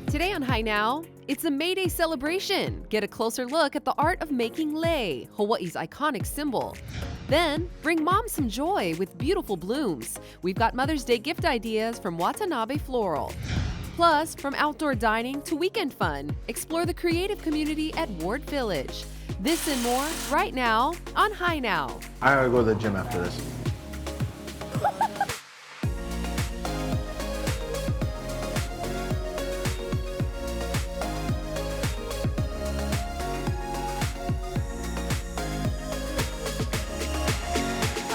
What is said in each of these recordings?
Today on Hi Now, it's a May Day celebration. Get a closer look at the art of making lei, Hawaii's iconic symbol. Then, bring mom some joy with beautiful blooms. We've got Mother's Day gift ideas from Watanabe Floral. Plus, from outdoor dining to weekend fun, explore the creative community at Ward Village. This and more right now on Hi Now. I gotta go to the gym after this.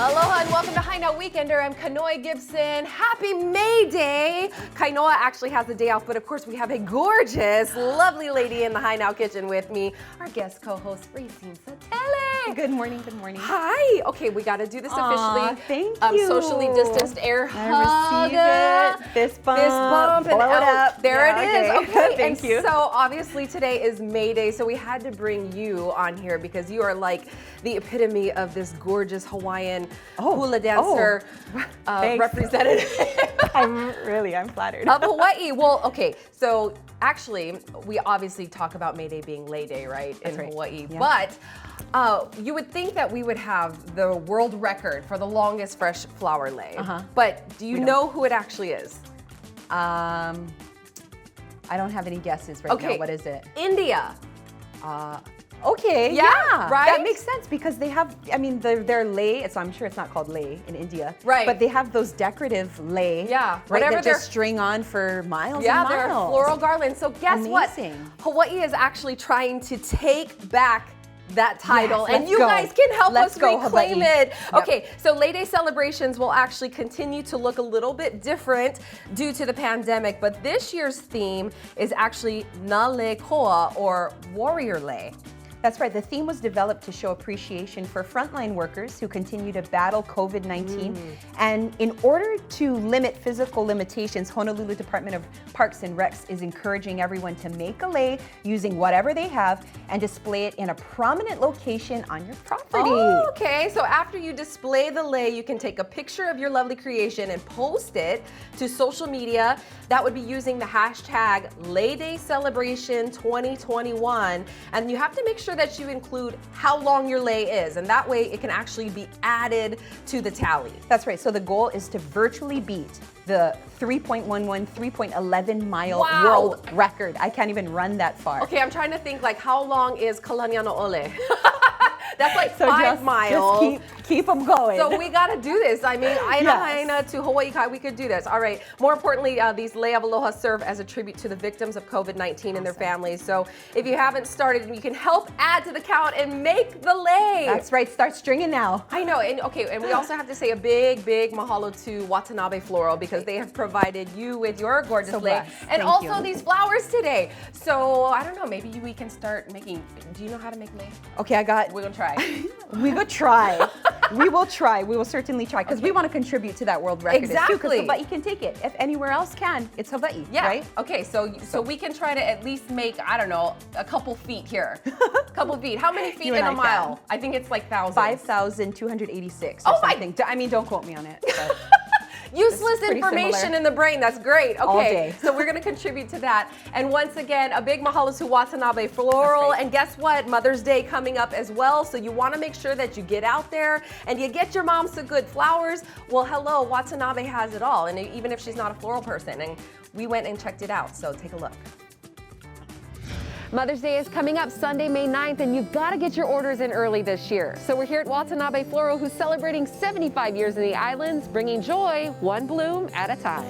Aloha and welcome to Hi Now Weekender. I'm Kanoe Gibson. Happy May Day! Kainoa actually has the day off, but of course we have a gorgeous, lovely lady in the Hi Now kitchen with me, our guest co-host, Racine Satele. Good morning, good morning. Hi! Okay, we gotta do this officially. Thank you. Socially distanced air hug. I received it. Fist bump. Fist bump. And blow it up. There Yeah, it is. Okay, Thank you. So obviously today is May Day, so we had to bring you on here because you are like the epitome of this gorgeous Hawaiian hula dancer representative. I'm flattered. Of Hawaii. Well, okay, so actually, we obviously talk about May Day being Lei Day, right, in Hawaii, Yeah. but you would think that we would have the world record for the longest fresh flower lei. But do you know who it actually is? I don't have any guesses right now. What is it? India. Okay. Yeah, right? That makes sense because they have, I mean, their lei, so I'm sure it's not called lei in India. Right. But they have those decorative lei. Yeah. Right, Whatever that just string on for miles and miles. Yeah, they're floral garlands. So guess what? Hawaii is actually trying to take back that title, Yes, and you guys can help us reclaim Hawaii. it. Okay, so Lei Day celebrations will actually continue to look a little bit different due to the pandemic, but this year's theme is actually Na Lei Koa, or Warrior Lei. That's right. The theme was developed to show appreciation for frontline workers who continue to battle COVID-19. And in order to limit physical limitations, Honolulu Department of Parks and Recs is encouraging everyone to make a lei using whatever they have and display it in a prominent location on your property. Oh, okay. So after you display the lei, you can take a picture of your lovely creation and post it to social media. That would be using the hashtag Lei Day Celebration 2021. And you have to make sure that you include how long your lei is, and that way it can actually be added to the tally. That's right. So the goal is to virtually beat the 3.11, 3.11 mile world record. I can't even run that far. Okay, I'm trying to think, like, how long is Kalaniano Ole? That's like So 5 miles. Just keep them going. So we got to do this. I mean, Aina to Hawaii Kai, we could do this. All right. More importantly, these Lei of Aloha serve as a tribute to the victims of COVID-19 and their families. So if you haven't started, you can help add to the count and make the lei. That's right. Start stringing now. I know. And okay, and we also have to say a big, big mahalo to Watanabe Floral because they have provided you with your gorgeous lei and also these flowers today. So I don't know, maybe we can start making, do you know how to make lei? Okay, We're going to try. We will try. We will try. We will certainly try because we want to contribute to that world record. Exactly. Because Hawaii can take it. If anywhere else can, it's Hawaii. Yeah. Right? Okay. So we can try to at least make, I don't know, a couple feet here. Couple feet. How many feet in a mile? I think it's like thousands. 5,286 or something. I mean, don't quote me on it. But useless information in the brain. That's great. Okay. All day. So we're going to contribute to that. And once again, a big mahalo to Watanabe Floral. And guess what? Mother's Day coming up as well. So you want to make sure that you get out there and you get your mom some good flowers. Well, hello, Watanabe has it all. And even if she's not a floral person, and we went and checked it out. So take a look. Mother's Day is coming up Sunday, May 9th, and you've got to get your orders in early this year. So we're here at Watanabe Floral, who's celebrating 75 years in the islands, bringing joy one bloom at a time.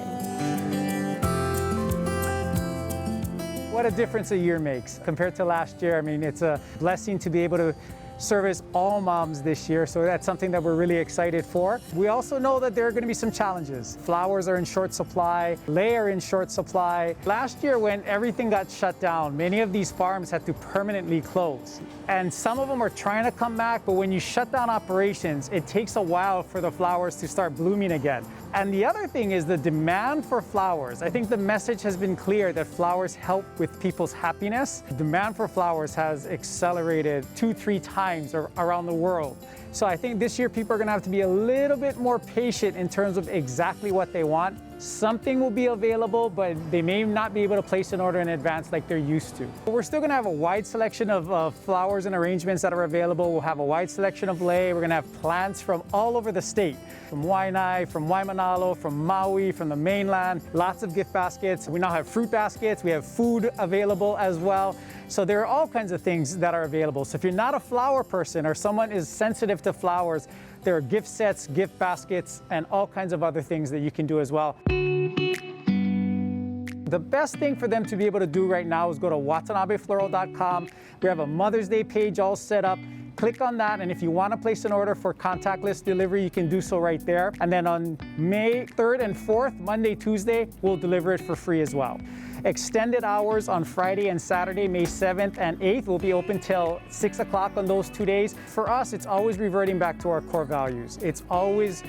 What a difference a year makes compared to last year. I mean, it's a blessing to be able to service all moms this year, so that's something that we're really excited for. We also know that there are going to be some challenges. Flowers are in short supply, lei are in short supply. Last year when everything got shut down, many of these farms had to permanently close. And some of them are trying to come back, but when you shut down operations, it takes a while for the flowers to start blooming again. And the other thing is the demand for flowers. I think the message has been clear that flowers help with people's happiness. The demand for flowers has accelerated 2-3 times around the world. So I think this year people are going to have to be a little bit more patient in terms of exactly what they want. something will be available, but they may not be able to place an order in advance like they're used to. But we're still going to have a wide selection of flowers and arrangements that are available. We'll have a wide selection of lei. We're going to have plants from all over the state, from Waianae, from Waimanalo, from Maui, from the mainland. Lots of gift baskets. We now have fruit baskets. We have food available as well. So there are all kinds of things that are available. So if you're not a flower person or someone is sensitive to flowers, there are gift sets, gift baskets, and all kinds of other things that you can do as well. The best thing for them to be able to do right now is go to watanabefloral.com. We have a Mother's Day page all set up. Click on that, and if you want to place an order for contactless delivery, you can do so right there. And then on May 3rd and 4th, Monday, Tuesday, we'll deliver it for free as well. Extended hours on Friday and Saturday, May 7th and 8th. Will be open till 6 o'clock on those 2 days. For us, it's always reverting back to our core values. It's always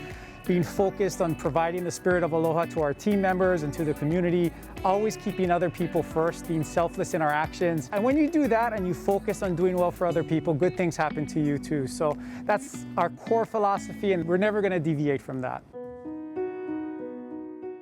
being focused on providing the spirit of aloha to our team members and to the community, always keeping other people first, being selfless in our actions. And when you do that and you focus on doing well for other people, good things happen to you too. So that's our core philosophy, and we're never going to deviate from that.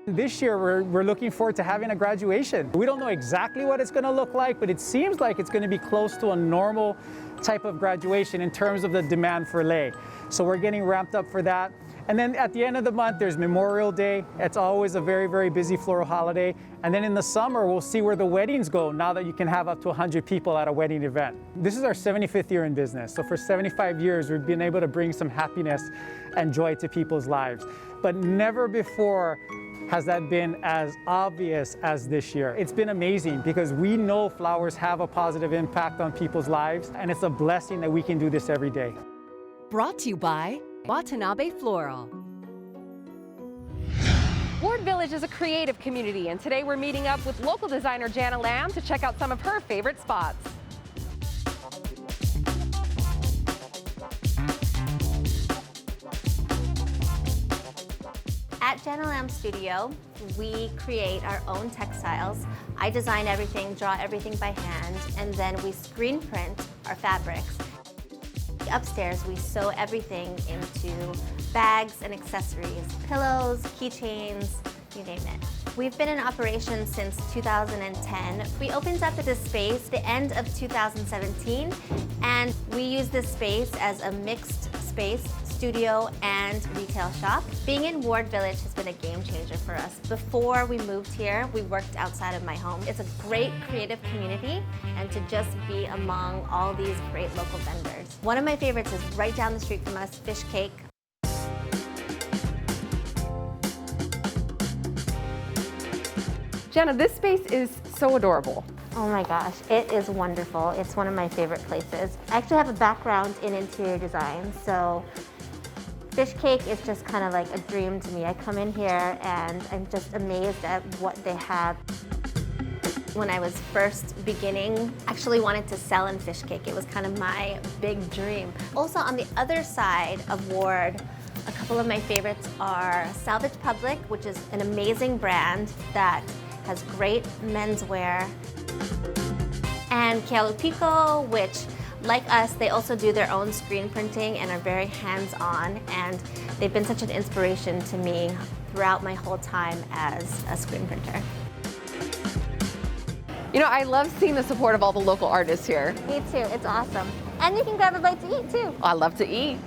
This year, we're looking forward to having a graduation. We don't know exactly what it's going to look like, but it seems like it's going to be close to a normal type of graduation in terms of the demand for lei. So we're getting ramped up for that. And then at the end of the month, there's Memorial Day. It's always a very, very busy floral holiday. And then in the summer, we'll see where the weddings go now that you can have up to 100 people at a wedding event. This is our 75th year in business. So for 75 years, we've been able to bring some happiness and joy to people's lives. But never before has that been as obvious as this year. It's been amazing because we know flowers have a positive impact on people's lives, and it's a blessing that we can do this every day. Brought to you by Watanabe Floral. Ward Village is a creative community, and today we're meeting up with local designer Jana Lamb to check out some of her favorite spots. At Jana Lamb Studio, we create our own textiles. I design everything, draw everything by hand, and then we screen print our fabrics. Upstairs, we sew everything into bags and accessories, pillows, keychains, you name it. We've been in operation since 2010. We opened up this space the end of 2017, and we use this space as a mixed space, studio and retail shop. Being in Ward Village has been a game changer for us. Before we moved here, we worked outside of my home. It's a great creative community, and to just be among all these great local vendors. One of my favorites is right down the street from us, Fish Cake. Jana, this space is so adorable. Oh my gosh, it is wonderful. It's one of my favorite places. I actually have a background in interior design, so Fish Cake is just kind of like a dream to me. I come in here and I'm just amazed at what they have. When I was first beginning, I actually wanted to sell in Fish Cake. It was kind of my big dream. Also on the other side of Ward, a couple of my favorites are Salvage Public, which is an amazing brand that has great menswear, and Kealu Pico, which, like us, they also do their own screen printing and are very hands-on, and they've been such an inspiration to me throughout my whole time as a screen printer. You know, I love seeing the support of all the local artists here. Me too, it's awesome. And you can grab a bite to eat too. I love to eat.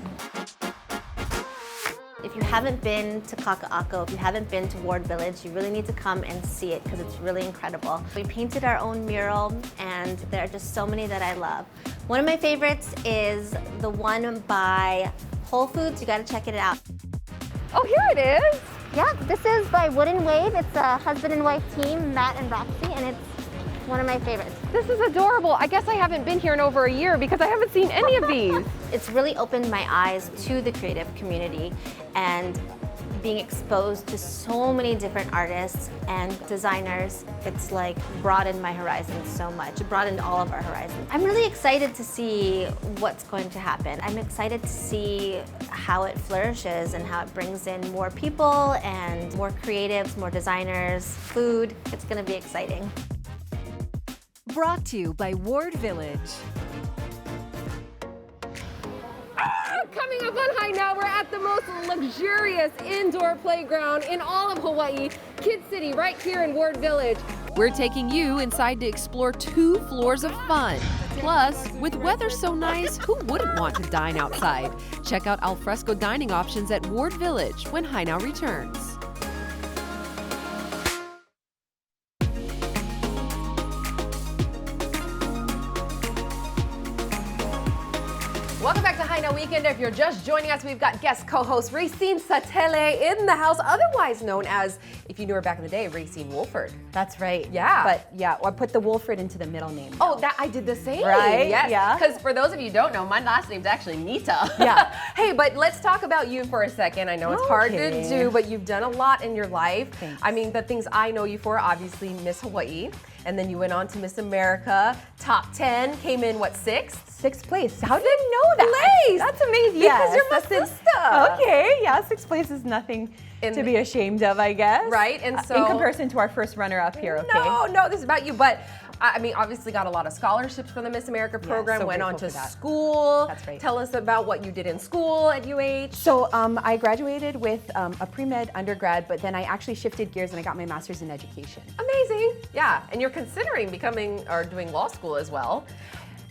If you haven't been to Kaka'ako, if you haven't been to Ward Village, you really need to come and see it because it's really incredible. We painted our own mural, and there are just so many that I love. One of my favorites is the one by Whole Foods. You gotta check it out. Oh, here it is. Yeah, this is by Wooden Wave. It's a husband and wife team, Matt and Roxy, and it's one of my favorites. This is adorable. I guess I haven't been here in over a year because I haven't seen any of these. It's really opened my eyes to the creative community, and being exposed to so many different artists and designers, it's like broadened my horizons so much. It broadened all of our horizons. I'm really excited to see what's going to happen. I'm excited to see how it flourishes and how it brings in more people and more creatives, more designers, food. It's going to be exciting. Brought to you by Ward Village. Coming up on High now, we're at the most luxurious indoor playground in all of Hawaii, Kid City right here in Ward Village. We're taking you inside to explore 2 floors of fun. Plus, with weather so nice, who wouldn't want to dine outside? Check out alfresco dining options at Ward Village when High Now returns. Welcome back to High Now Weekend. If you're just joining us, we've got guest co-host Racine Satele in the house, otherwise known as, if you knew her back in the day, Racine Wolford. That's right. Yeah. But yeah, I put the Wolford into the middle name. Oh, that I did the same. Right? Yes. Yeah. Because for those of you who don't know, my last name's actually Nita. Yeah. Hey, but let's talk about you for a second. I know it's hard to Okay. do, but you've done a lot in your life. Thanks. I mean, the things I know you for, obviously Miss Hawaii, and then you went on to Miss America, top 10, came in what, 6th? 6th place. How did you know that? Place. That's amazing. Because you're my that's it. sister. Okay, yeah, 6th place is nothing In- to be ashamed of, I guess. Right, and so- in comparison to our first runner-up here, okay? No, this is about you. But I mean, obviously got a lot of scholarships from the Miss America program, so went on grateful to for that. school. That's right. Tell us about what you did in school at UH. So I graduated with a pre-med undergrad, but then I actually shifted gears and I got my master's in education. Amazing. Yeah, and you're considering becoming or doing law school as well.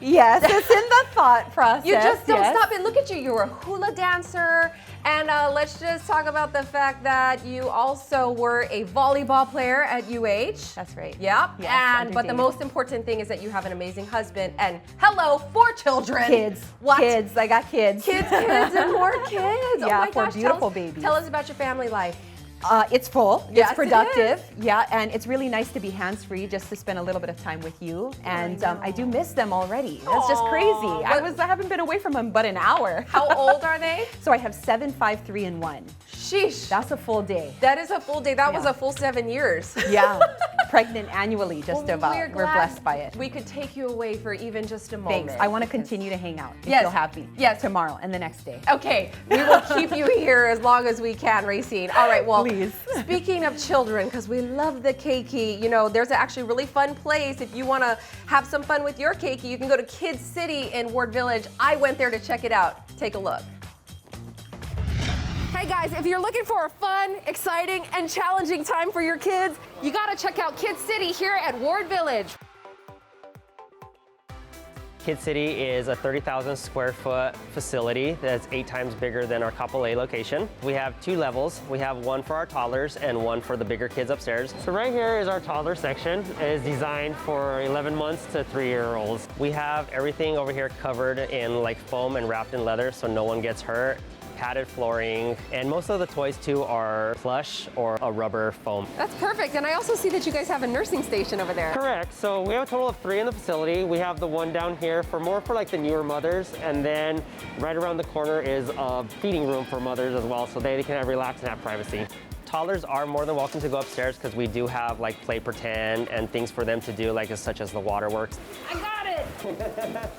Yes, it's in the thought process. You just don't yes. stop. And look at you, you're a hula dancer. And let's just talk about the fact that you also were a volleyball player at UH. That's right. Yep. Yes, But the underdated. most important thing is that you have an amazing husband and 4 children. Kids. What? Kids. I got kids. Kids, and more kids. Oh Yeah, my 4 gosh, beautiful tell us, babies. Tell us about your family life. It's full. Yes, It's productive. Yeah, and it's really nice to be hands-free, just to spend a little bit of time with you. And I do miss them already. That's just crazy. Aw. I haven't been away from them but an hour. How old are they? So I have 7, 5, 3, and 1. Sheesh. That's a full day. That is a full day. That was Yeah. a full 7 years. Yeah, pregnant annually, just Well, about. We're We're glad blessed by it. We could take you away for even just a moment. Thanks. I want to continue to hang out. If Yes. you'll have me. Yes. Tomorrow and the next day. Okay, we will keep you here as long as we can, Racine. All right, well, Please. Speaking of children, because we love the keiki, you know, there's actually a really fun place. If you want to have some fun with your keiki, you can go to Kid City in Ward Village. I went there to check it out. Take a look. Hey guys, if you're looking for a fun, exciting, and challenging time for your kids, you gotta check out Kid City here at Ward Village. Kid City is a 30,000 square foot facility that's 8 times bigger than our Kapolei location. We have 2 levels. We have one for our toddlers and one for the bigger kids upstairs. So right here is our toddler section. It is designed for 11 months to 3-year-olds. We have everything over here covered in like foam and wrapped in leather so no one gets hurt. Padded flooring, and most of the toys too are plush or a rubber foam. That's perfect, and I also see that you guys have a nursing station over there. Correct. So we have a total of 3 in the facility. We have the one down here for more for like the newer mothers, and then right around the corner is a feeding room for mothers as well, so they can relax and have privacy. Toddlers are more than welcome to go upstairs because we do have like play pretend and things for them to do, like such as the waterworks. I got it!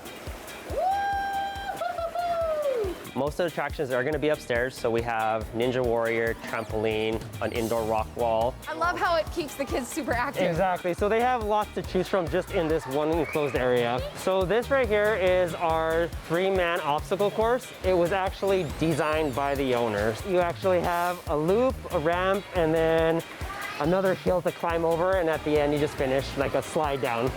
Most of the attractions are going to be upstairs, so we have Ninja Warrior, trampoline, an indoor rock wall. I love how it keeps the kids super active. Exactly, so they have lots to choose from just in this one enclosed area. So this right here is our 3-man obstacle course. It was actually designed by the owners. You actually have a loop, a ramp, and then another hill to climb over, and at the end you just finish like a slide down.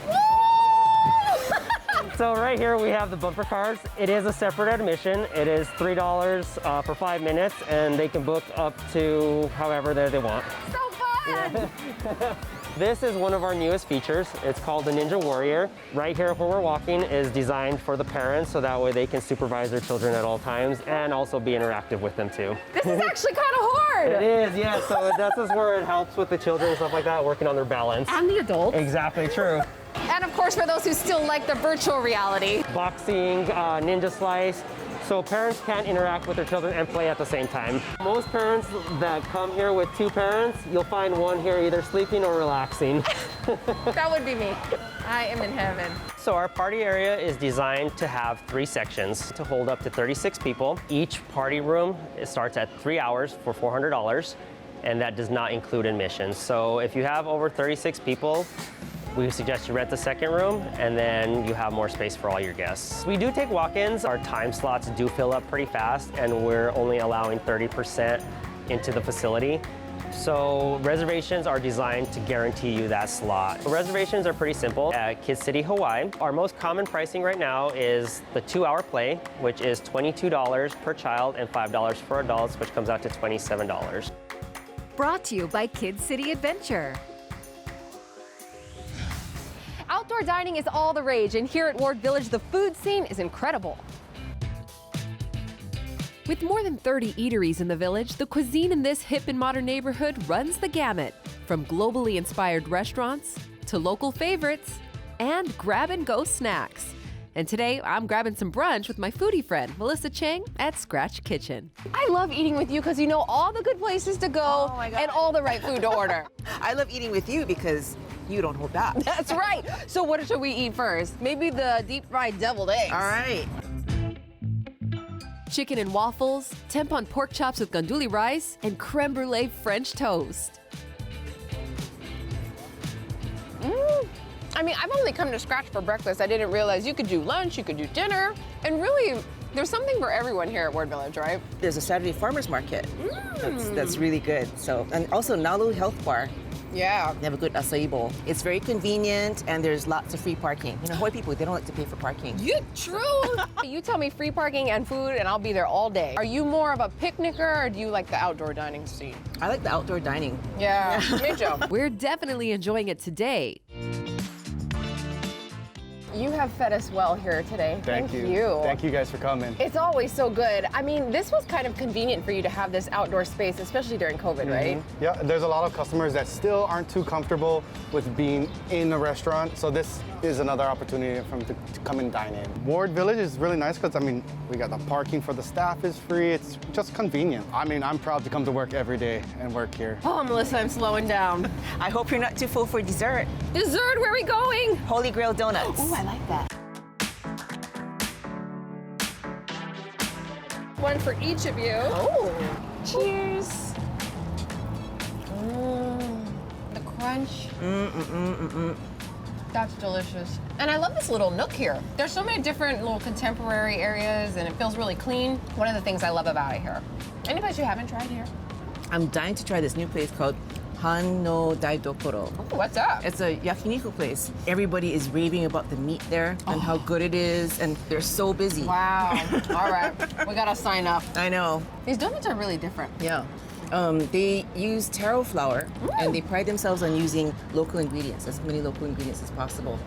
So right here we have the bumper cars. It is a separate admission. It is $3 for 5 minutes, and they can book up to however they want. So fun! This is one of our newest features. It's called the Ninja Warrior. Right here where we're walking is designed for the parents, so that way they can supervise their children at all times and also be interactive with them too. This is actually kind of hard. It is, yeah. So that's where it helps with the children and stuff like that, working on their balance. And the adults. Exactly, true. And of course, for those who still like the virtual reality. Boxing, ninja slice. So parents can interact with their children and play at the same time. Most parents that come here with 2 parents, you'll find one here either sleeping or relaxing. That would be me. I am in heaven. So our party area is designed to have 3 sections to hold up to 36 people. Each party room starts at 3 hours for $400, and that does not include admissions. So if you have over 36 people, we suggest you rent the second room, and then you have more space for all your guests. We do take walk-ins. Our time slots do fill up pretty fast, and we're only allowing 30% into the facility. So reservations are designed to guarantee you that slot. Reservations are pretty simple at Kid City, Hawaii. Our most common pricing right now is the 2-hour play, which is $22 per child and $5 for adults, which comes out to $27. Brought to you by Kid City Adventure. Outdoor dining is all the rage, and here at Ward Village, the food scene is incredible. With more than 30 eateries in the village, the cuisine in this hip and modern neighborhood runs the gamut, from globally inspired restaurants to local favorites and grab-and-go snacks. And today, I'm grabbing some brunch with my foodie friend, Melissa Chang at Scratch Kitchen. I love eating with you because you know all the good places to go and all the right food to order. I love eating with you because you don't hold back. That's right. So what should we eat first? Maybe the deep-fried deviled eggs. All right. Chicken and waffles, tempon pork chops with ganduli rice, and creme brulee French toast. I mean, I've only come to Scratch for breakfast. I didn't realize you could do lunch, you could do dinner, and really, there's something for everyone here at Ward Village, right? There's a Saturday farmers market. That's really good. So, and also Nalu Health Bar. Yeah. They have a good acai bowl. It's very convenient, and there's lots of free parking. You know, Hawaii people, they don't like to pay for parking. You true. You tell me free parking and food, and I'll be there all day. Are you more of a picnicker, or do you like the outdoor dining scene? I like the outdoor dining. Yeah, me too. We're definitely enjoying it today. You have fed us well here today. Thank you. Thank you guys for coming. It's always so good. I mean, this was kind of convenient for you to have this outdoor space, especially during COVID, right? Yeah, there's a lot of customers that still aren't too comfortable with being in a restaurant, so this is another opportunity for them to come and dine in. Ward Village is really nice because, I mean, we got the parking for the staff is free. It's just convenient. I mean, I'm proud to come to work every day and work here. Oh, Melissa, I'm slowing down. I hope you're not too full for dessert. Dessert, where are we going? Holy Grail donuts. Oh, I like that. One for each of you. Oh. Cheers. The crunch. That's delicious. And I love this little nook here. There's so many different little contemporary areas, and it feels really clean. One of the things I love about it here. Any place you haven't tried here? I'm dying to try this new place called Han no Daidokoro. Oh, what's up? It's a yakiniku place. Everybody is raving about the meat there and how good it is, and they're so busy. Wow. All right. We gotta sign up. I know. These donuts are really different. Yeah. They use taro flour, and they pride themselves on using local ingredients, as many local ingredients as possible.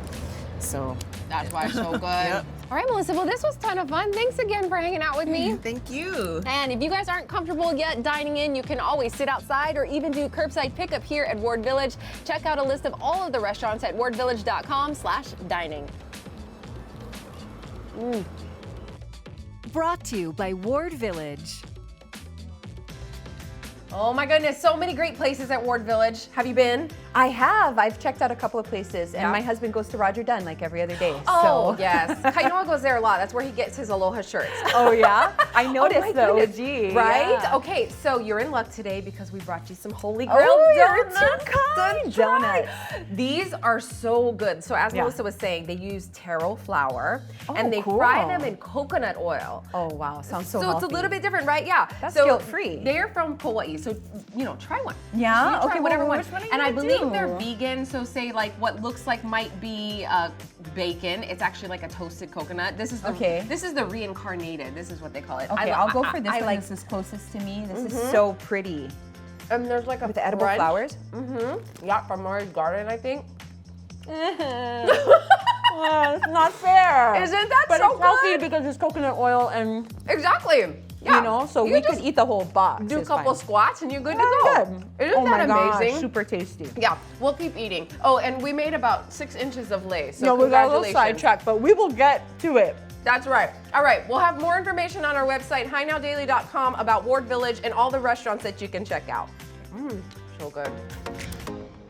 So that's why it's so good. Yep. All right, Melissa, well, this was a ton of fun. Thanks again for hanging out with me. Thank you. And if you guys aren't comfortable yet dining in, you can always sit outside or even do curbside pickup here at Ward Village. Check out a list of all of the restaurants at wardvillage.com/dining. Brought to you by Ward Village. Oh my goodness, so many great places at Ward Village. Have you been? I have. I've checked out a couple of places, and Yeah. my husband goes to Roger Dunn like every other day. Oh, so. yes. Kainoa goes there a lot. That's where he gets his Aloha shirts. Oh, yeah? I noticed my the goodness. OG. Right? Yeah. Okay, so you're in luck today because we brought you some Holy Grail Oh, you're donuts. too kind. Try. These are so good. So as Yeah. Melissa was saying, they use taro flour and they cool. fry them in coconut oil. Oh, wow. Sounds so So healthy. it's a little bit different, right? Yeah. That's so guilt-free. They're from Kauai, so try one. Yeah? You try Okay, whatever well, one. which one are you And I gonna believe do? they're vegan. So say like what looks like might be bacon. It's actually like a toasted coconut. This is the This is the reincarnated. This is what they call it. Okay, I'll go for this I one. like. This is closest to me. This is so pretty. And there's like a With the edible crunch. flowers? Yeah, from Mari's garden, I think. It's not fair. Isn't that but so it's healthy good? because it's coconut oil and, Exactly. Yeah. you know, so You we just could eat the whole box. do a It's couple fine. squats and you're good to Oh, go. good. Isn't Oh that my gosh, amazing? super tasty. Yeah, we'll keep eating. Oh, and we made about 6 inches of lace. So No, we got a little congratulations. sidetracked, but we will get to it. That's right. All right, we'll have more information on our website, hinowdaily.com, about Ward Village and all the restaurants that you can check out. So good.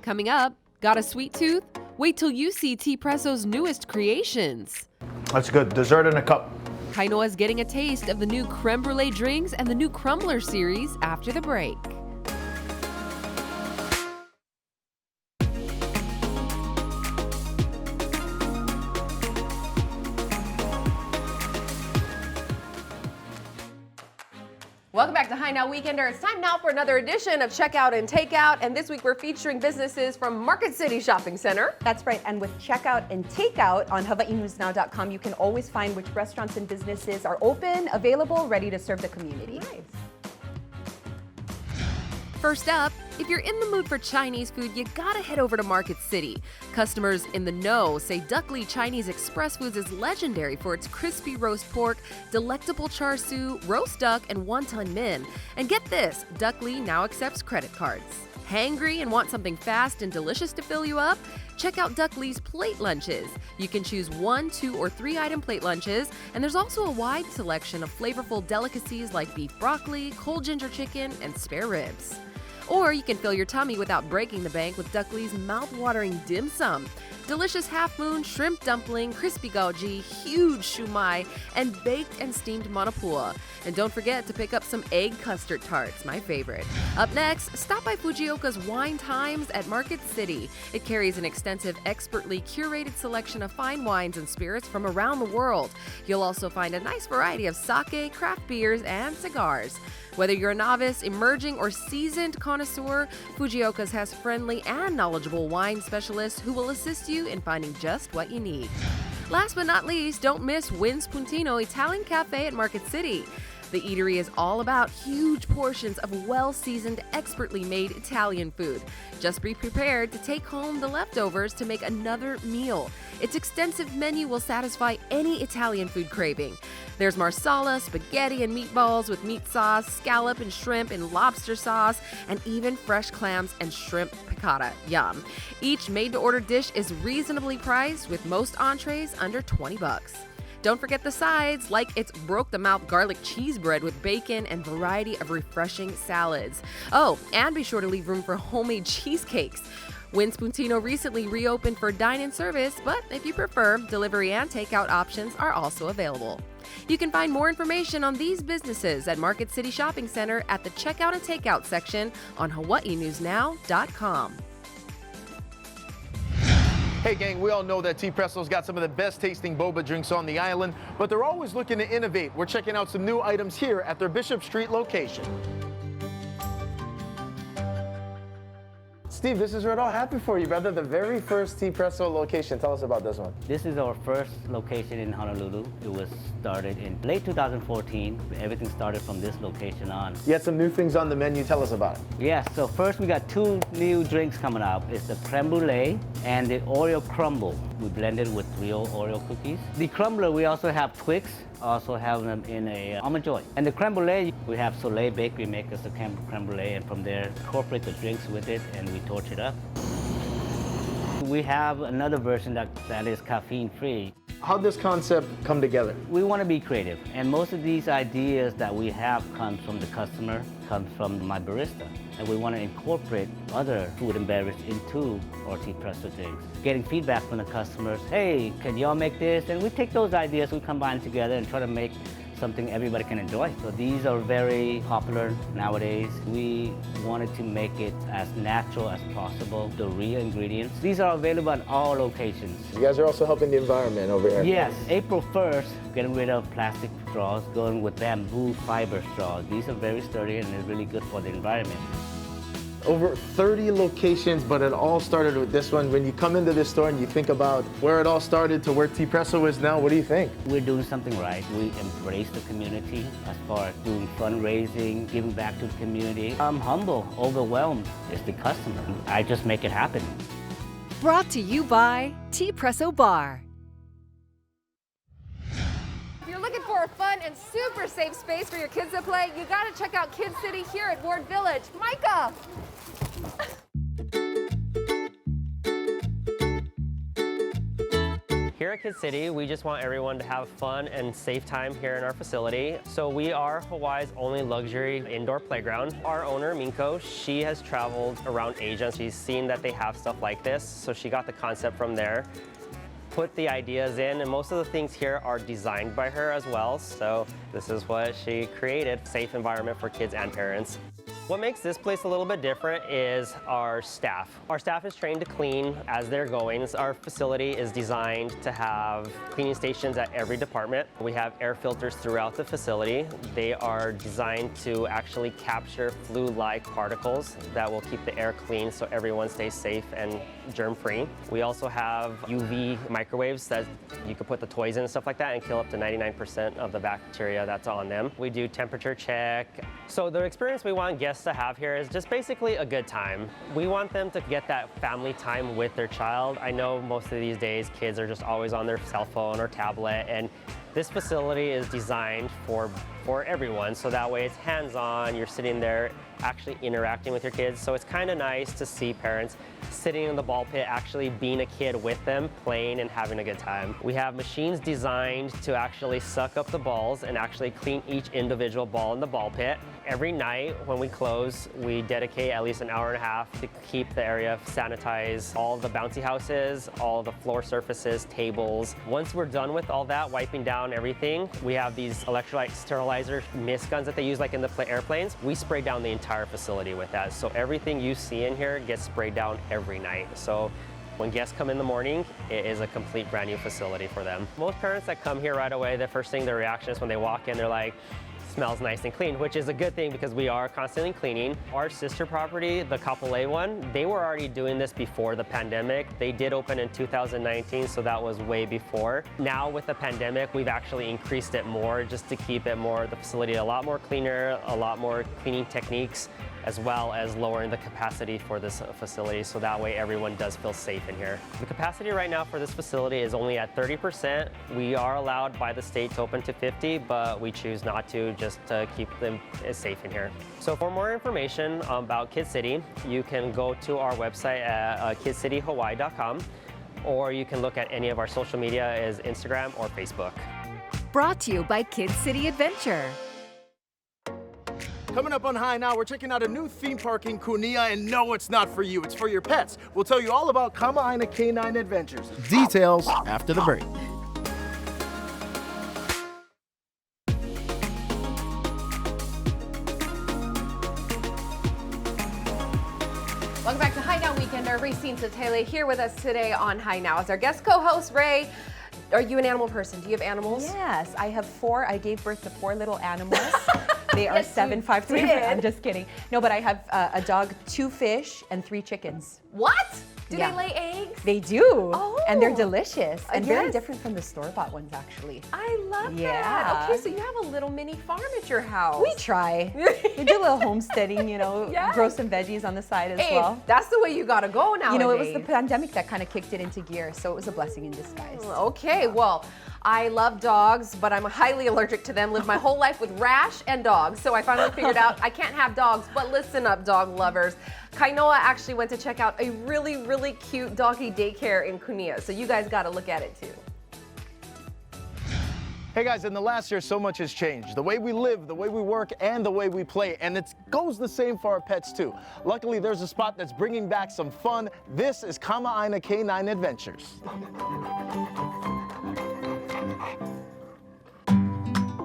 Coming up, got a sweet tooth? Wait till you see T-Presso's newest creations. That's good. Dessert in a cup. Kainoa's getting a taste of the new creme brulee drinks and the new Crumbler series after the break. Welcome back to High Now Weekender. It's time now for another edition of Checkout and Takeout. And this week we're featuring businesses from Market City Shopping Center. That's right, and with checkout and takeout on hawaiinewsnow.com, you can always find which restaurants and businesses are open, available, ready to serve the community. Nice. First up, if you're in the mood for Chinese food, you gotta head over to Market City. Customers in the know say Duckley Chinese Express Foods is legendary for its crispy roast pork, delectable char siu, roast duck, and wonton min. And get this, Duckley now accepts credit cards. Hangry and want something fast and delicious to fill you up? Check out Duckley's plate lunches. You can choose 1, 2, or 3 item plate lunches, and there's also a wide selection of flavorful delicacies like beef broccoli, cold ginger chicken, and spare ribs. Or you can fill your tummy without breaking the bank with Duckley's mouth-watering dim sum. Delicious half-moon, shrimp dumpling, crispy gaoji, huge shumai, and baked and steamed manapua. And don't forget to pick up some egg custard tarts, my favorite. Up next, stop by Fujioka's Wine Times at Market City. It carries an extensive, expertly curated selection of fine wines and spirits from around the world. You'll also find a nice variety of sake, craft beers, and cigars. Whether you're a novice, emerging, or seasoned connoisseur, Fujioka's has friendly and knowledgeable wine specialists who will assist you in finding just what you need. Last but not least, don't miss Winspuntino Italian Cafe at Market City. The eatery is all about huge portions of well-seasoned, expertly made Italian food. Just be prepared to take home the leftovers to make another meal. Its extensive menu will satisfy any Italian food craving. There's marsala, spaghetti and meatballs with meat sauce, scallop and shrimp and lobster sauce, and even fresh clams and shrimp piccata. Yum. Each made-to-order dish is reasonably priced, with most entrees under $20. Don't forget the sides, like its broke-the-mouth garlic cheese bread with bacon and variety of refreshing salads. Oh, and be sure to leave room for homemade cheesecakes. Winspuntino recently reopened for dine-in service, but if you prefer, delivery and takeout options are also available. You can find more information on these businesses at Market City Shopping Center at the Checkout and Takeout section on hawaiinewsnow.com. Hey gang, we all know that Tea Presso's got some of the best tasting boba drinks on the island, but they're always looking to innovate. We're checking out some new items here at their Bishop Street location. Steve, this is where it all happened for you, brother. The very first Tea Presso location. Tell us about this one. This is our first location in Honolulu. It was started in late 2014. Everything started from this location on. You had some new things on the menu. Tell us about it. Yes, so first we got 2 new drinks coming up. It's the creme brulee and the Oreo crumble. We blended with real Oreo cookies. The crumbler, we also have Twix. Also have them in a almond joy. And the creme brulee, we have Soleil Bakery make us the creme brulee, and from there incorporate the drinks with it, and we torch it up. We have another version that is caffeine free. How'd this concept come together? We want to be creative, and most of these ideas that we have come from the customer, comes from my barista. And we want to incorporate other food and beverage into our Tea Presso drinks. Getting feedback from the customers, hey, can y'all make this? And we take those ideas, we combine together and try to make something everybody can enjoy. So these are very popular nowadays. We wanted to make it as natural as possible, the real ingredients. These are available at all locations. You guys are also helping the environment over here. Yes, April 1st, getting rid of plastic straws, going with bamboo fiber straws. These are very sturdy and they're really good for the environment. Over 30 locations, but it all started with this one. When you come into this store and you think about where it all started to where Tea Presso is now, what do you think? We're doing something right. We embrace the community as far as doing fundraising, giving back to the community. I'm humble, overwhelmed. It's the customer. I just make it happen. Brought to you by Tea Presso Bar. If you're looking for a fun and super safe space for your kids to play, you gotta check out Kids City here at Ward Village. Micah! Here at Kids City, we just want everyone to have fun and safe time here in our facility. So we are Hawaii's only luxury indoor playground. Our owner, Minko, she has traveled around Asia. She's seen that they have stuff like this, so she got the concept from there. Put the ideas in, and most of the things here are designed by her as well. So this is what she created, safe environment for kids and parents. What makes this place a little bit different is our staff. Our staff is trained to clean as they're going. Our facility is designed to have cleaning stations at every department. We have air filters throughout the facility. They are designed to actually capture flu-like particles that will keep the air clean so everyone stays safe and germ-free. We also have UV microwaves that you can put the toys in and stuff like that and kill up to 99% of the bacteria that's on them. We do temperature check. So the experience we want guests to have here is just basically a good time. We want them to get that family time with their child. I know most of these days kids are just always on their cell phone or tablet, and this facility is designed for everyone, so that way it's hands-on, you're sitting there actually interacting with your kids. So it's kind of nice to see parents sitting in the ball pit, actually being a kid with them, playing and having a good time. We have machines designed to actually suck up the balls and actually clean each individual ball in the ball pit. Every night when we close, we dedicate at least an hour and a half to keep the area sanitized, all the bouncy houses, all the floor surfaces, tables. Once we're done with all that, wiping down everything, we have these electrolyte sterilizer mist guns that they use like in the airplanes. We spray down the entire facility with that. So everything you see in here gets sprayed down every night. So when guests come in the morning, it is a complete brand new facility for them. Most parents that come here right away, the first thing, their reaction is when they walk in, they're like, smells nice and clean, which is a good thing because we are constantly cleaning. Our sister property, the Kapolei one, they were already doing this before the pandemic. They did open in 2019, so that was way before. Now with the pandemic, we've actually increased it more just to keep it more, the facility a lot more cleaner, a lot more cleaning techniques, as well as lowering the capacity for this facility, so that way everyone does feel safe in here. The capacity right now for this facility is only at 30%. We are allowed by the state to open to 50, but we choose not to, just to keep them safe in here. So for more information about Kid City, you can go to our website at kidcityhawaii.com, or you can look at any of our social media as Instagram or Facebook. Brought to you by Kid City Adventure. Coming up on High Now, we're checking out a new theme park in Kunia, and no, it's not for you, it's for your pets. We'll tell you all about Kamaaina K9 Adventures. Details after the break. Welcome back to High Now Weekender. Racine Satele here with us today on High Now as our guest co-host. Ray, are you an animal person? Do you have animals? Yes, I have 4. I gave birth to 4 little animals. They are Yes, 7, 5, 3. you did. I'm just kidding. No, but I have a dog, 2 fish, and 3 chickens. What? Do Yeah. they lay eggs? They do. Oh. And they're delicious and very Yes. different from the store-bought ones, actually. I love Yeah. that. Okay, so you have a little mini farm at your house. We try. We do a little homesteading, you know, Yeah. grow some veggies on the side as Hey, well. that's the way you gotta go nowadays. You know, it was the pandemic that kind of kicked it into gear, so it was a blessing in disguise. Okay, well, I love dogs, but I'm highly allergic to them. Lived my whole life with rash and dogs, so I finally figured out I can't have dogs, but listen up, dog lovers. Kainoa actually went to check out a really, really cute doggy daycare in Kunia, so you guys gotta look at it too. Hey guys, in the last year, so much has changed. The way we live, the way we work, and the way we play. And it goes the same for our pets too. Luckily, there's a spot that's bringing back some fun. This is Kamaaina K9 Adventures.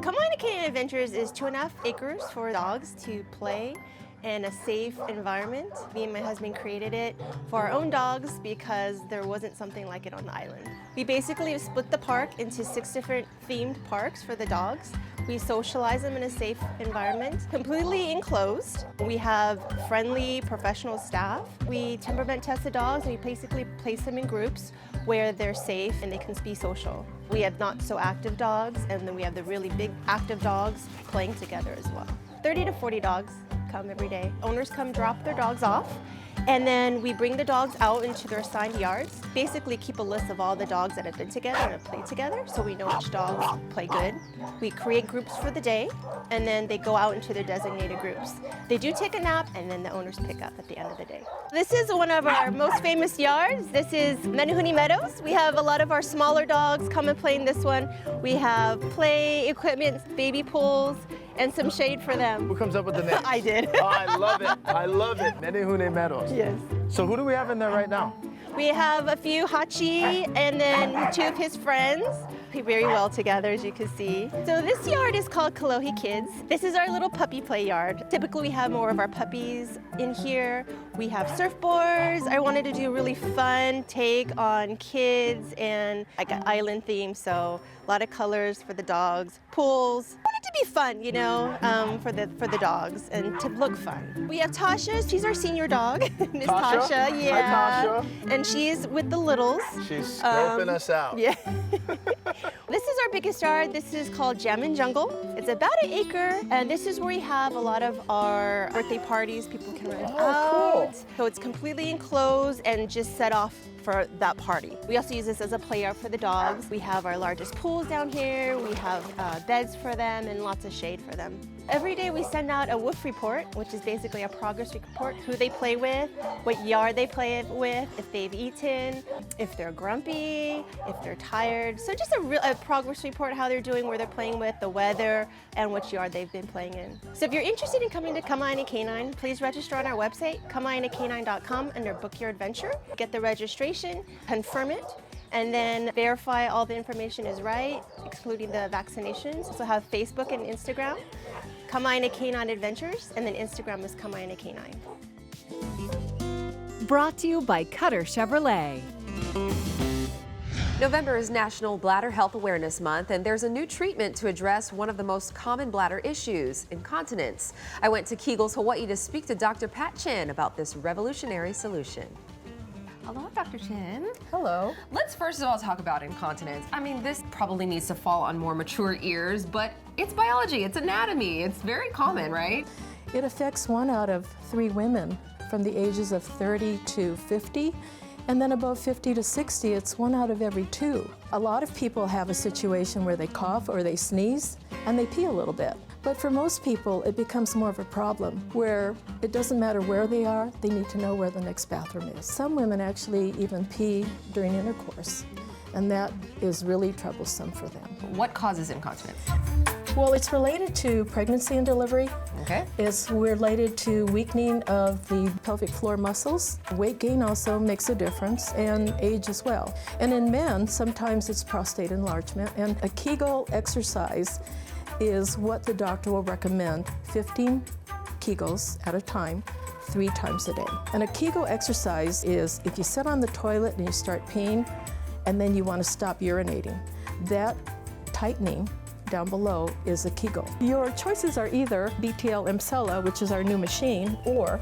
Kamaaina K9 Adventures is 2.5 acres for dogs to play in a safe environment. Me and my husband created it for our own dogs because there wasn't something like it on the island. We basically split the park into 6 different themed parks for the dogs. We socialize them in a safe environment, completely enclosed. We have friendly professional staff. We temperament test the dogs and we basically place them in groups where they're safe and they can be social. We have not so active dogs, and then we have the really big active dogs playing together as well. 30 to 40 dogs come every day. Owners come drop their dogs off, and then we bring the dogs out into their assigned yards. Basically keep a list of all the dogs that have been together and have played together, so we know which dogs play good. We create groups for the day, and then they go out into their designated groups. They do take a nap, and then the owners pick up at the end of the day. This is one of our most famous yards. This is Manuhini Meadows. We have a lot of our smaller dogs come and play in this one. We have play equipment, baby pools, and some shade for them. Who comes up with the name? I did. Oh, I love it. I love it. Manuhini Meadows. Yes. So who do we have in there right now? We have a few Hachi and then 2 of his friends. Play very well together, as you can see. So this yard is called Kalohi Kids. This is our little puppy play yard. Typically we have more of our puppies in here. We have surfboards. I wanted to do a really fun take on kids and like an island theme, so a lot of colors for the dogs. Pools. I wanted to be fun, you know, for the dogs and to look fun. We have Tasha. She's our senior dog. Miss Tasha. Yeah. Hi, Tasha. And she's with the littles. She's scoping us out. Yeah. This is our biggest yard. This is called Jam and Jungle. It's about 1 acre, and this is where we have a lot of our birthday parties. People can rent out. Cool. So it's completely enclosed and just set off for that party. We also use this as a play yard for the dogs. We have our largest pools down here. We have beds for them and lots of shade for them. Every day we send out a woof report, which is basically a progress report, who they play with, what yard they play with, if they've eaten, if they're grumpy, if they're tired. So just a progress report, how they're doing, where they're playing with, the weather, and which yard they've been playing in. So if you're interested in coming to Kamaaina K9, please register on our website, kamaaina-k9.com, under Book Your Adventure. Get the registration, confirm it, and then verify all the information is right, excluding the vaccinations. Also have Facebook and Instagram, Kamaaina K9 Adventures, and then Instagram is Kamaaina K9. Brought to you by Cutter Chevrolet. November is National Bladder Health Awareness Month, and there's a new treatment to address one of the most common bladder issues, incontinence. I went to Kegels, Hawaii to speak to Dr. Pat Chin about this revolutionary solution. Hello, Dr. Chin. Hello. Let's first of all talk about incontinence. I mean, this probably needs to fall on more mature ears, but it's biology, it's anatomy, it's very common, right? It affects 1 out of 3 women from the ages of 30 to 50, and then above 50 to 60, it's 1 out of every 2. A lot of people have a situation where they cough or they sneeze, and they pee a little bit. But for most people, it becomes more of a problem where it doesn't matter where they are, they need to know where the next bathroom is. Some women actually even pee during intercourse, and that is really troublesome for them. What causes incontinence? Well, it's related to pregnancy and delivery. Okay. It's related to weakening of the pelvic floor muscles. Weight gain also makes a difference, and age as well. And in men, sometimes it's prostate enlargement, and a Kegel exercise is what the doctor will recommend, 15 Kegels at a time, 3 times a day. And a Kegel exercise is if you sit on the toilet and you start peeing, and then you want to stop urinating. That tightening down below is a Kegel. Your choices are either BTL Emsella, which is our new machine, or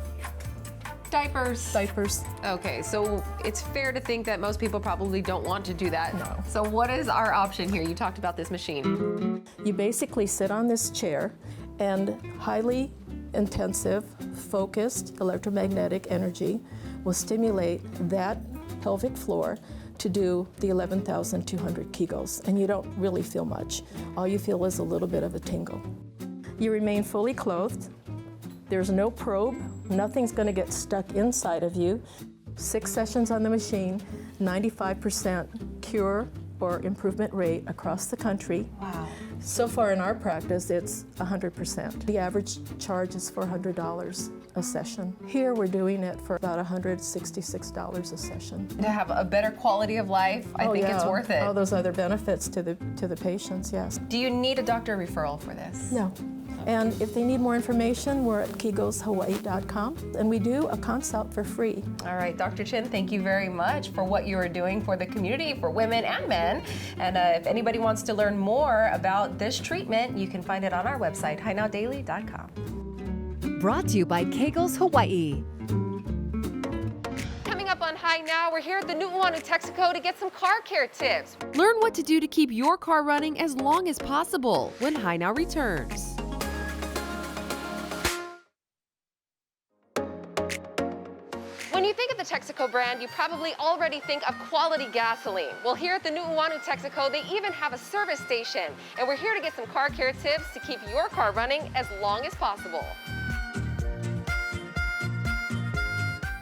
Diapers. diapers. Okay, so it's fair to think that most people probably don't want to do that. No. So what is our option here? You talked about this machine. You basically sit on this chair, and highly intensive, focused electromagnetic energy will stimulate that pelvic floor to do the 11,200 Kegels, and you don't really feel much. All you feel is a little bit of a tingle. You remain fully clothed. There's no probe. Nothing's going to get stuck inside of you. 6 sessions on the machine, 95% cure or improvement rate across the country. Wow. So far in our practice, it's 100%. The average charge is $400 a session. Here we're doing it for about $166 a session. To have a better quality of life, I think it's worth it. All those other benefits to the patients, yes. Do you need a doctor referral for this? No. And if they need more information, we're at kegelshawaii.com, and we do a consult for free. All right, Dr. Chin, thank you very much for what you are doing for the community, for women and men. And if anybody wants to learn more about this treatment, you can find it on our website, HiNowDaily.com. Brought to you by Kegels Hawaii. Coming up on Hi Now, we're here at the Nu'uanu Texaco to get some car care tips. Learn what to do to keep your car running as long as possible when Hi Now returns. When you think of the Texaco brand, you probably already think of quality gasoline. Well, here at the Nu'uanu Texaco, they even have a service station. And we're here to get some car care tips to keep your car running as long as possible.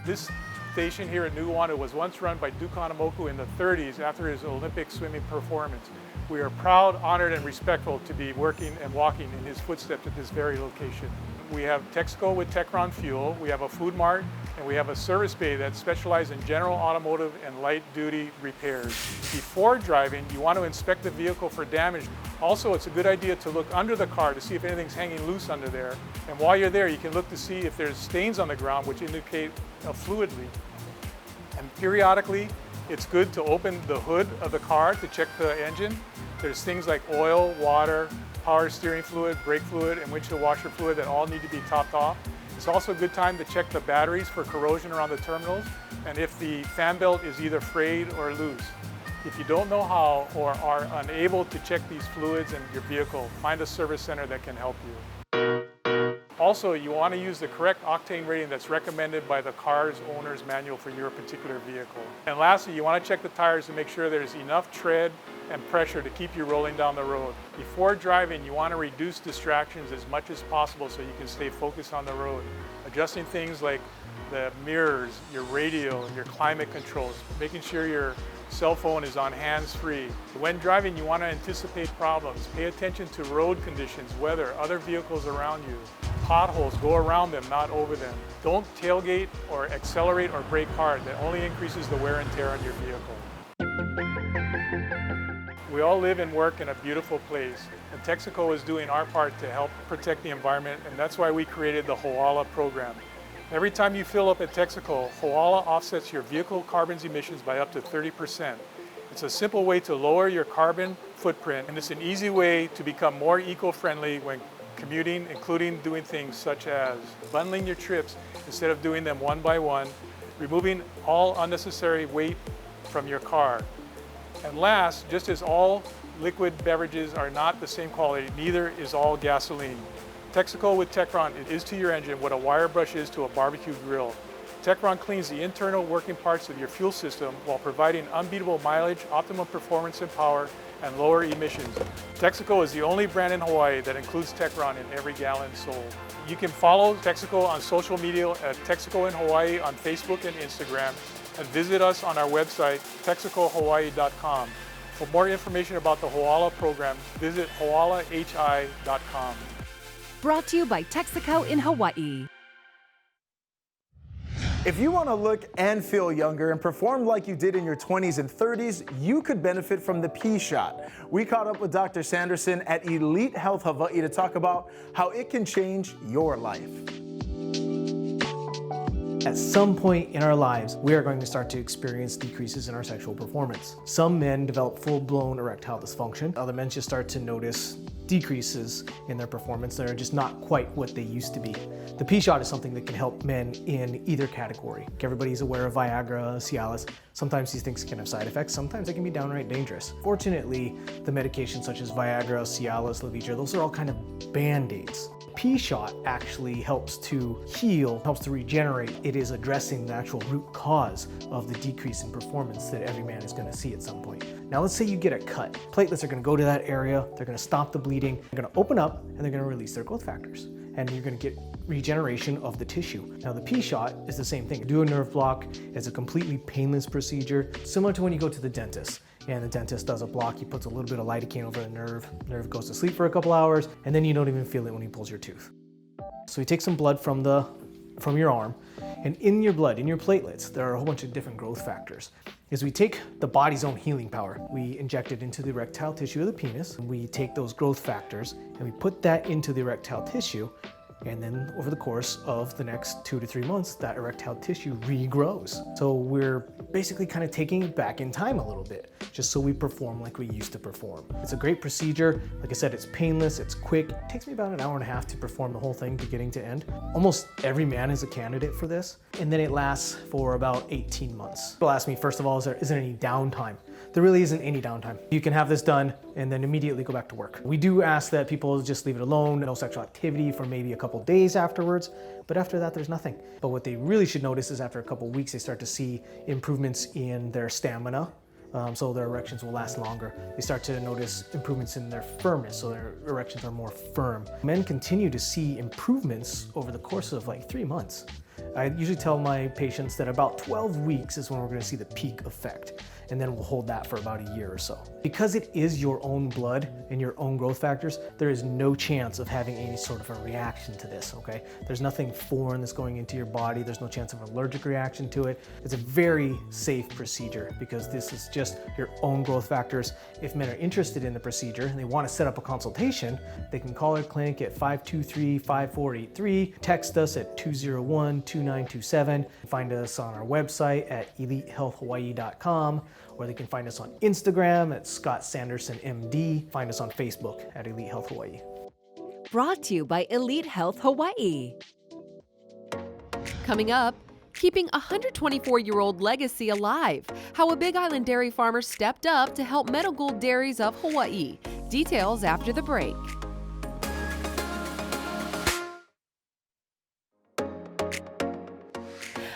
This station here at Nu'uanu was once run by Duke Kahanamoku in the 30s after his Olympic swimming performance. We are proud, honored, and respectful to be working and walking in his footsteps at this very location. We have Texaco with Techron Fuel, we have a Food Mart, And we have a service bay that specializes in general automotive and light duty repairs. Before driving, you want to inspect the vehicle for damage. Also, it's a good idea to look under the car to see if anything's hanging loose under there. And while you're there, you can look to see if there's stains on the ground, which indicate a fluid leak. And periodically, it's good to open the hood of the car to check the engine. There's things like oil, water, power steering fluid, brake fluid, and windshield washer fluid that all need to be topped off. It's also a good time to check the batteries for corrosion around the terminals and if the fan belt is either frayed or loose. If you don't know how or are unable to check these fluids in your vehicle, find a service center that can help you. Also, you want to use the correct octane rating that's recommended by the car's owner's manual for your particular vehicle. And lastly, you want to check the tires to make sure there's enough tread and pressure to keep you rolling down the road. Before driving, you want to reduce distractions as much as possible so you can stay focused on the road. Adjusting things like the mirrors, your radio, your climate controls, making sure your cell phone is on hands-free. When driving, you want to anticipate problems. Pay attention to road conditions, weather, other vehicles around you. Potholes, go around them, not over them. Don't tailgate or accelerate or brake hard. That only increases the wear and tear on your vehicle. We all live and work in a beautiful place, and Texaco is doing our part to help protect the environment, and that's why we created the Hoala program. Every time you fill up at Texaco, Hoala offsets your vehicle carbon emissions by up to 30%. It's a simple way to lower your carbon footprint, and it's an easy way to become more eco-friendly when commuting, including doing things such as bundling your trips instead of doing them one by one, removing all unnecessary weight from your car. And last, just as all liquid beverages are not the same quality, neither is all gasoline. Texaco with Techron is to your engine what a wire brush is to a barbecue grill. Techron cleans the internal working parts of your fuel system while providing unbeatable mileage, optimum performance and power, and lower emissions. Texaco is the only brand in Hawaii that includes Techron in every gallon sold. You can follow Texaco on social media at Texaco in Hawaii on Facebook and Instagram, and visit us on our website, texacohawaii.com. For more information about the Hoala program, visit hoalahi.com. Brought to you by Texaco in Hawaii. If you want to look and feel younger and perform like you did in your 20s and 30s, you could benefit from the P-Shot. We caught up with Dr. Sanderson at Elite Health Hawaii to talk about how it can change your life. At some point in our lives, we are going to start to experience decreases in our sexual performance. Some men develop full-blown erectile dysfunction. Other men just start to notice decreases in their performance that are just not quite what they used to be. The P-Shot is something that can help men in either category. Everybody's aware of Viagra, Cialis. Sometimes these things can have side effects. Sometimes they can be downright dangerous. Fortunately, the medications such as Viagra, Cialis, Levitra, those are all kind of band-aids. P-Shot actually helps to heal, helps to regenerate. It is addressing the actual root cause of the decrease in performance that every man is going to see at some point. Now let's say you get a cut. Platelets are going to go to that area, they're going to stop the bleeding, they're going to open up, and they're going to release their growth factors. And you're going to get regeneration of the tissue. Now the P-Shot is the same thing. Do a nerve block. It's a completely painless procedure, similar to when you go to the dentist. And the dentist does a block, he puts a little bit of lidocaine over the nerve goes to sleep for a couple hours, and then you don't even feel it when he pulls your tooth. So he takes some blood from your arm, and in your blood, in your platelets, there are a whole bunch of different growth factors. As we take the body's own healing power, we inject it into the erectile tissue of the penis, and we take those growth factors, and we put that into the erectile tissue, and then over the course of the next 2 to 3 months, that erectile tissue regrows. So we're basically kind of taking it back in time a little bit, just so we perform like we used to perform. It's a great procedure. Like I said, it's painless, it's quick. It takes me about an hour and a half to perform the whole thing beginning to end. Almost every man is a candidate for this. And then it lasts for about 18 months. People ask me, first of all, is there any downtime? There really isn't any downtime. You can have this done and then immediately go back to work. We do ask that people just leave it alone, no sexual activity for maybe a couple days afterwards, but after that there's nothing. But what they really should notice is after a couple weeks they start to see improvements in their stamina, so their erections will last longer. They start to notice improvements in their firmness, so their erections are more firm. Men continue to see improvements over the course of like 3 months. I usually tell my patients that about 12 weeks is when we're going to see the peak effect. and then we'll hold that for about a year or so. Because it is your own blood and your own growth factors, there is no chance of having any sort of a reaction to this, okay? There's nothing foreign that's going into your body. There's no chance of an allergic reaction to it. It's a very safe procedure because this is just your own growth factors. If men are interested in the procedure and they want to set up a consultation, they can call our clinic at 523-5483, text us at 201-2927, find us on our website at elitehealthhawaii.com, or they can find us on Instagram at Scott Sanderson MD, find us on Facebook at Elite Health Hawaii. Brought to you by Elite Health Hawaii. Coming up, keeping a 124-year-old legacy alive. How a Big Island dairy farmer stepped up to help Meadow Gold Dairies of Hawaii. Details after the break.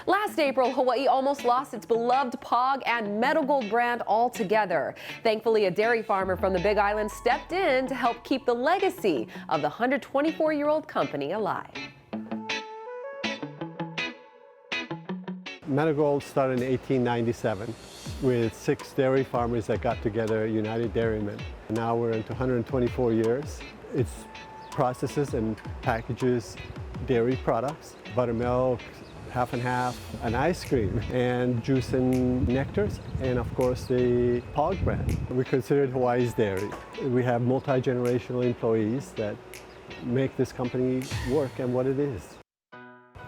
Last April, Hawaii almost lost its beloved POG and Meadow Gold brand altogether. Thankfully, a dairy farmer from the Big Island stepped in to help keep the legacy of the 124-year-old company alive. Meadow Gold started in 1897 with 6 dairy farmers that got together, United Dairymen. Now we're into 124 years. It processes and packages dairy products, buttermilk, half and half, and ice cream, and juice and nectars, and of course the POG brand. We consider it Hawaii's dairy. We have multi-generational employees that make this company work and what it is.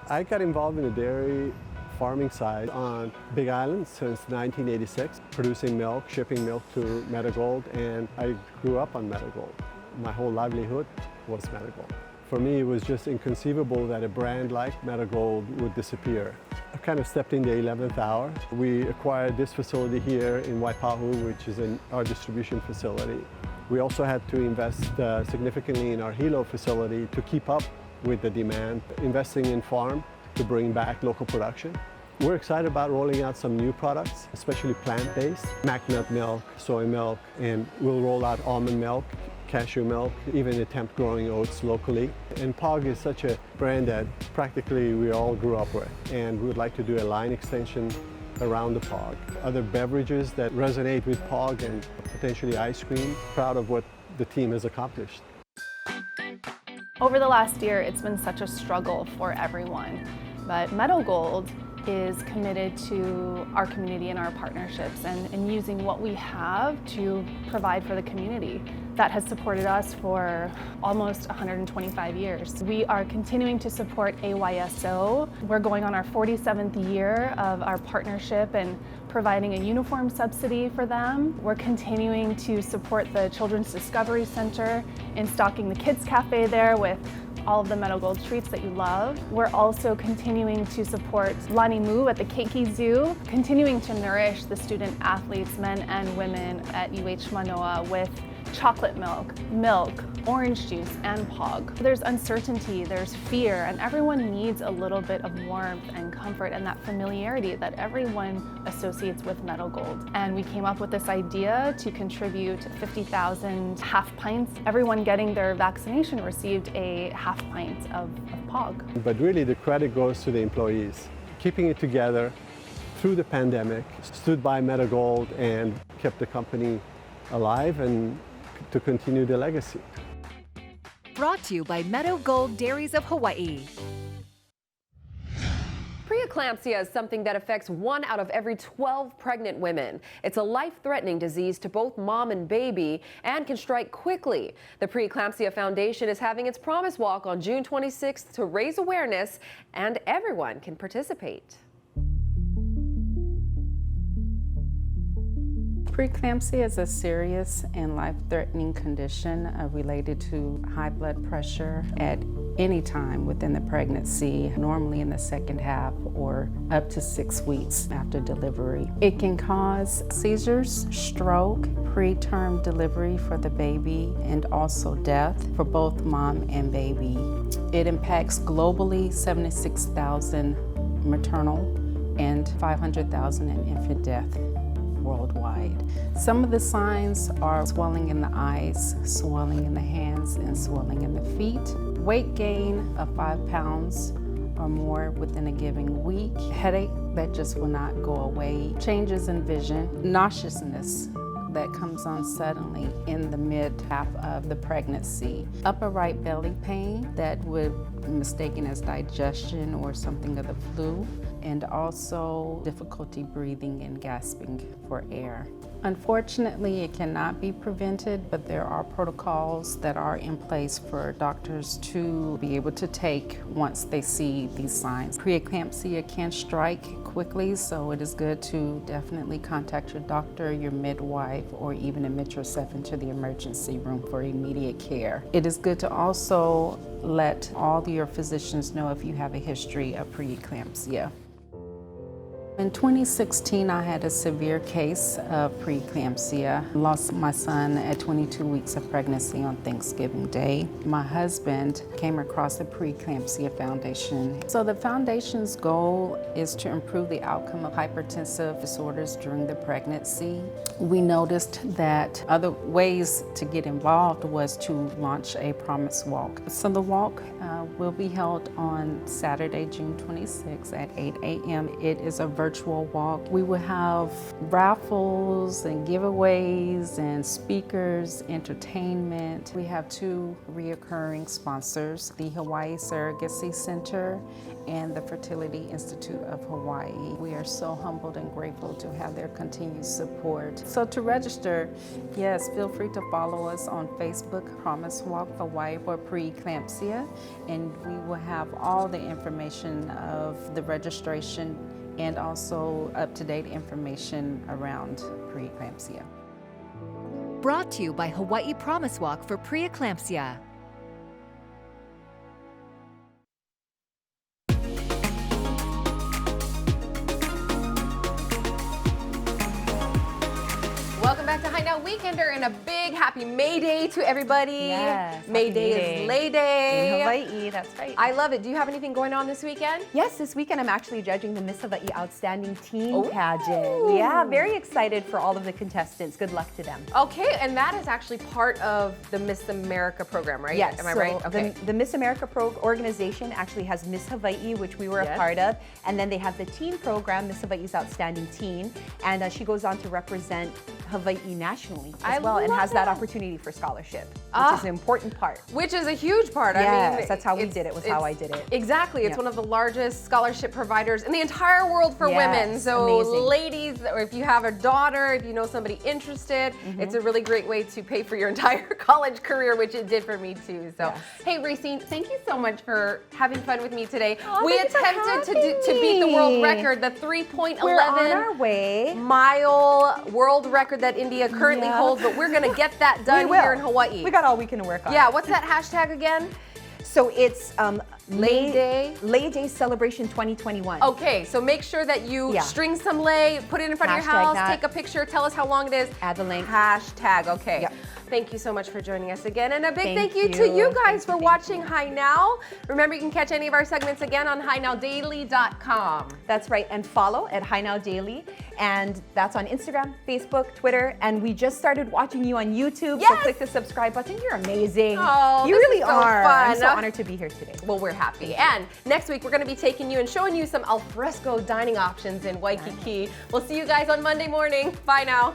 I got involved in the dairy farming side on Big Island since 1986, producing milk, shipping milk to Meadow Gold, and I grew up on Meadow Gold. My whole livelihood was Meadow Gold. For me, it was just inconceivable that a brand like Meadow Gold would disappear. I kind of stepped in the 11th hour. We acquired this facility here in Waipahu, which is our distribution facility. We also had to invest significantly in our Hilo facility to keep up with the demand, investing in farm to bring back local production. We're excited about rolling out some new products, especially plant-based, mac nut milk, soy milk, and we'll roll out almond milk, cashew milk, even attempt growing oats locally. And POG is such a brand that practically we all grew up with, and we would like to do a line extension around the POG. Other beverages that resonate with POG and potentially ice cream. Proud of what the team has accomplished. Over the last year, it's been such a struggle for everyone, but Meadow Gold is committed to our community and our partnerships and using what we have to provide for the community that has supported us for almost 125 years. We are continuing to support AYSO. We're going on our 47th year of our partnership and providing a uniform subsidy for them. We're continuing to support the Children's Discovery Center in stocking the Kids Cafe there with all of the Meadow Gold treats that you love. We're also continuing to support Lani Mu at the Keiki Zoo, continuing to nourish the student athletes, men and women at UH Manoa with chocolate milk, orange juice, and POG. There's uncertainty, there's fear, and everyone needs a little bit of warmth and comfort and that familiarity that everyone associates with Meadow Gold. And we came up with this idea to contribute 50,000 half pints. Everyone getting their vaccination received a half pint of POG. But really the credit goes to the employees. Keeping it together through the pandemic, stood by Meadow Gold and kept the company alive and to continue the legacy. Brought to you by Meadow Gold Dairies of Hawaii. Preeclampsia is something that affects 1 out of every 12 pregnant women. It's a life-threatening disease to both mom and baby and can strike quickly. The Preeclampsia Foundation is having its Promise Walk on June 26th to raise awareness, and everyone can participate. Preeclampsia is a serious and life-threatening condition related to high blood pressure at any time within the pregnancy, normally in the second half or up to 6 weeks after delivery. It can cause seizures, stroke, preterm delivery for the baby, and also death for both mom and baby. It impacts globally 76,000 maternal and 500,000 in infant death worldwide. Some of the signs are swelling in the eyes, swelling in the hands, and swelling in the feet. Weight gain of 5 pounds or more within a given week, headache that just will not go away, changes in vision, nauseousness that comes on suddenly in the mid-half of the pregnancy, upper right belly pain that would be mistaken as digestion or something of the flu, and also difficulty breathing and gasping for air. Unfortunately, it cannot be prevented, but there are protocols that are in place for doctors to be able to take once they see these signs. Preeclampsia can strike quickly, so it is good to definitely contact your doctor, your midwife, or even admit yourself into the emergency room for immediate care. It is good to also let all your physicians know if you have a history of preeclampsia. In 2016, I had a severe case of preeclampsia. Lost my son at 22 weeks of pregnancy on Thanksgiving Day. My husband came across the Preeclampsia Foundation. So the foundation's goal is to improve the outcome of hypertensive disorders during the pregnancy. We noticed that other ways to get involved was to launch a promise walk. So the walk will be held on Saturday, June 26th at 8 a.m. It is a virtual walk. We will have raffles and giveaways and speakers, entertainment. We have 2 reoccurring sponsors, the Hawaii Surrogacy Center and the Fertility Institute of Hawaii. We are so humbled and grateful to have their continued support. So to register, yes, feel free to follow us on Facebook, Promise Walk Hawaii for Preeclampsia, and we will have all the information of the registration and also up-to-date information around preeclampsia. Brought to you by Hawaii Promise Walk for Preeclampsia. Welcome back to High Now Weekender and a big happy May Day to everybody. Yes, May happy Day May Day. is Lay Day. In Hawaii, that's right. I love it. Do you have anything going on this weekend? Yes, this weekend I'm actually judging the Miss Hawaii Outstanding Teen Ooh. Pageant. Yeah, very excited for all of the contestants. Good luck to them. Okay, and that is actually part of the Miss America program, right? Yes. Am I so right? Okay. The Miss America organization actually has Miss Hawaii, which we were a part of, and then they have the teen program, Miss Hawaii's Outstanding Teen, and she goes on to represent Hawaii nationally as well, and has that opportunity for scholarship, which is an important part. Which is a huge part. Yes, I mean, that's how we did it, was how I did it. Exactly. It's one of the largest scholarship providers in the entire world for women. So ladies, or if you have a daughter, if you know somebody interested, it's a really great way to pay for your entire college career, which it did for me too. So, hey, Racine, thank you so much for having fun with me today. We attempted to beat the world record, the 3.11 We're on our way. mile world record that India currently holds, but we're gonna get that done here in Hawaii. We got all weekend to work on. Yeah, what's that hashtag again? So it's Lay Day Celebration 2021. Okay, so make sure that you string some lei, put it in front of your house, take a picture, tell us how long it is. Add the link. Hashtag, okay. Yep. Thank you so much for joining us again. And a big thank you to you guys for watching High Now. Remember, you can catch any of our segments again on highnowdaily.com. That's right, and follow at High Now Daily. And that's on Instagram, Facebook, Twitter, and we just started watching you on YouTube, so click the subscribe button. You're amazing. Oh, you really are. Fun. I'm so honored to be here today. Well, we're happy. And next week, we're gonna be taking you and showing you some alfresco dining options in Waikiki. We'll see you guys on Monday morning. Bye now.